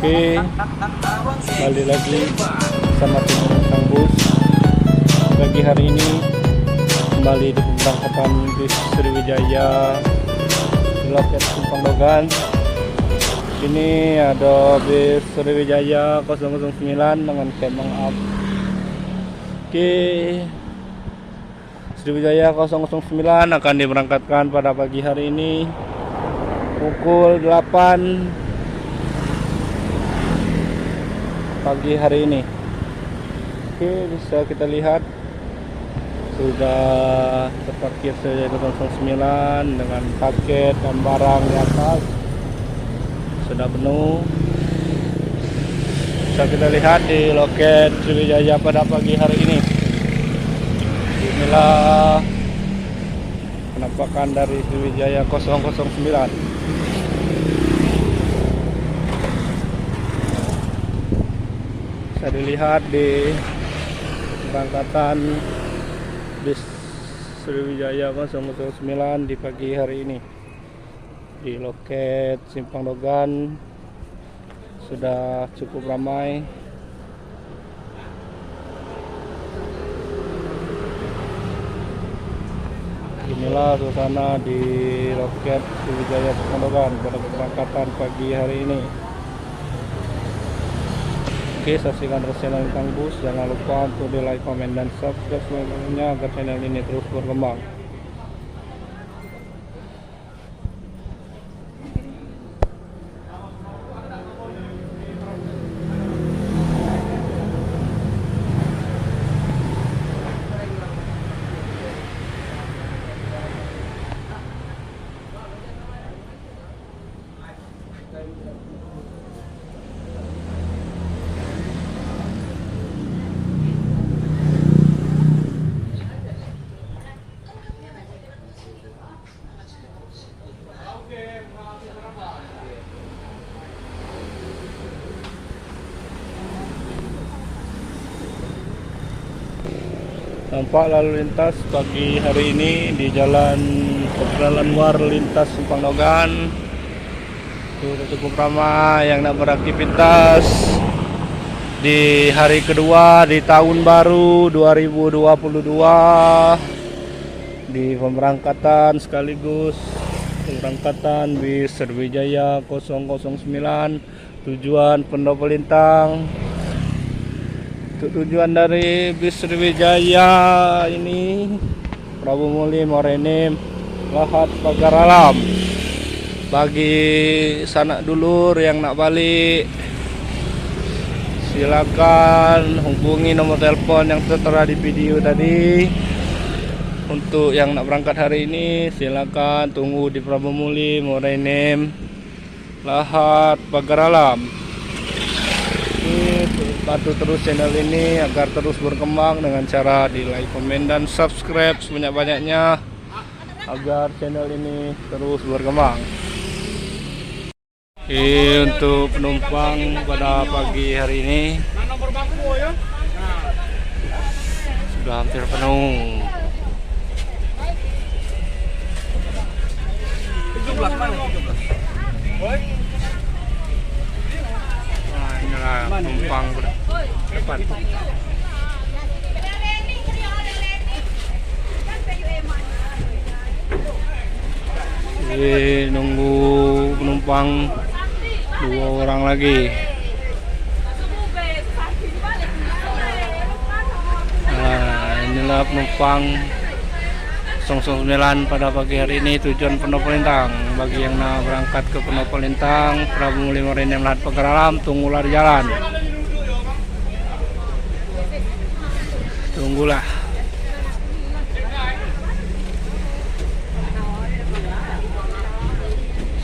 Oke, kembali lagi sama tim Bintang Bus. Pagi hari ini kembali di pemberangkatan bis Sriwijaya di loket Simpang Dogan. Ini ada bis Sriwijaya 009 dengan Kemang Up. Oke, Sriwijaya 009 akan diberangkatkan pada pagi hari ini pukul 8 pagi hari ini. Oke, bisa kita lihat sudah terparkir Sriwijaya 009 dengan paket dan barang di atas sudah penuh. Bisa kita lihat di loket Sriwijaya pada pagi hari ini. Inilah penampakan dari Sriwijaya 009. Bisa dilihat di berangkatan bis Sriwijaya 009 di pagi hari ini di loket Simpang Dogan sudah cukup ramai. Inilah suasana di loket Sriwijaya Simpang Dogan pada keberangkatan pagi hari ini. Oke, saksikan terus channel Bintang Bus. Jangan lupa untuk di like, komen, dan subscribe semuanya agar channel ini terus berkembang. Nampak lalu lintas pagi hari ini di jalan luar lintas Simpang Dogan sudah cukup ramai yang nak beraktivitas di hari kedua di tahun baru 2022 di pemberangkatan sekaligus pemberangkatan bis Sriwijaya 009 tujuan Pendopo Lintang. Untuk tujuan dari bis Sriwijaya ini Prabu Muli, Morenim, Lahat, Pagar Alam. Bagi sanak dulur yang nak balik, silakan hubungi nomor telepon yang tertera di video tadi. Untuk yang nak berangkat hari ini, silakan tunggu di Prabu Muli, Morenim, Lahat, Pagar Alam. Bantu terus channel ini agar terus berkembang dengan cara di like, komen, dan subscribe sebanyak-banyaknya agar channel ini terus berkembang. Untuk penumpang pada pagi hari ini sudah hampir penuh. 17 mana? 17. Inilah penumpang depan. Nunggu penumpang 2 orang lagi. Inilah penumpang 009 pada pagi hari ini tujuan Pendopo Lintang. Bagi yang nak berangkat ke Pendopo Lintang, Prabu Muli, Morenim, Lahat, Pagar Alam, tunggulah di jalan. Tunggulah.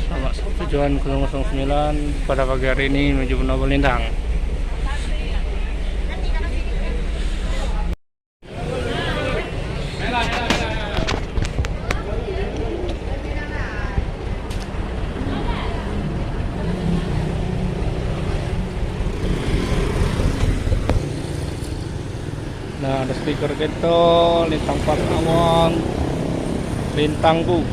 Selamat tujuan 009 pada pagi hari ini menuju Pendopo Lintang. Nah, ada stiker gitu, Lintang Park Awang, Bintang Bus.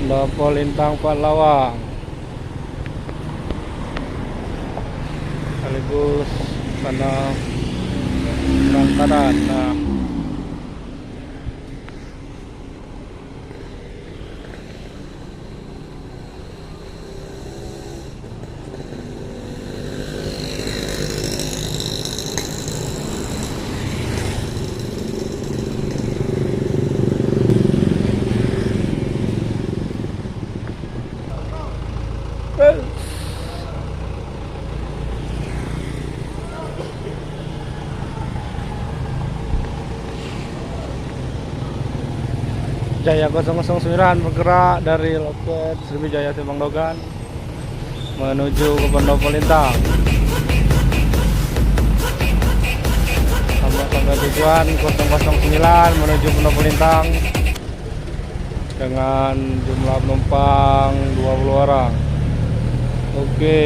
Pendopo Lintang Palawang, sekaligus karena berangkatan. Nah, Jaya 009 bergerak dari loket Sriwijaya Simpang Dogan menuju ke Pendopo Lintang. Sampai tujuan 009 menuju Pendopo Lintang dengan jumlah penumpang 20 orang. Oke,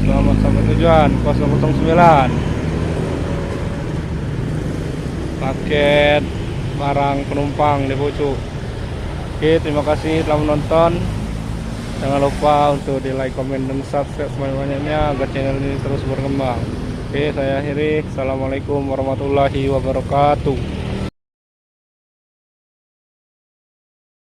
selamat sampai tujuan 009. Paket barang penumpang di Pucuk. Oke, terima kasih telah menonton. Jangan lupa untuk di like, komen, dan subscribe sebanyak-banyaknya agar channel ini terus berkembang. Oke, saya akhiri. Assalamualaikum warahmatullahi wabarakatuh.